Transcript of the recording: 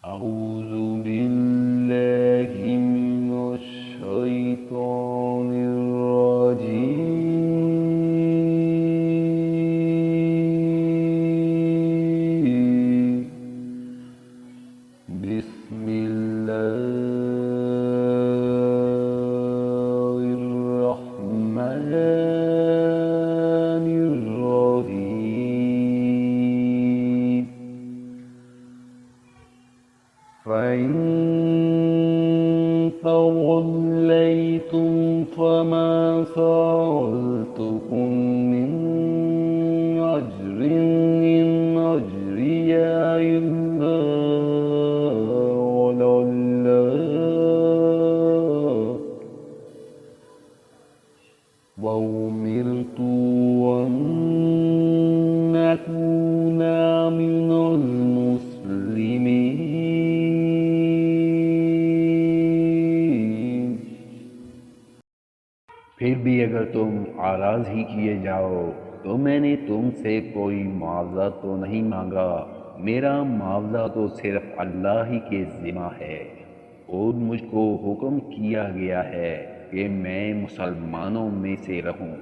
أعوذ بالله من الشيطان الرجيم. بسم الله الرحمن الرحيم. فإن توليتم فما سألتكم من أجر إن أجري إلا على الله وأمرت أن أكون من المسلمين। फिर भी अगर तुम आराज ही किए जाओ तो मैंने तुमसे कोई मुआवजा तो नहीं मांगा। मेरा मुआवजा तो सिर्फ अल्लाह ही के ज़िम्मा है और मुझको हुक्म किया गया है कि मैं मुसलमानों में से रहूं।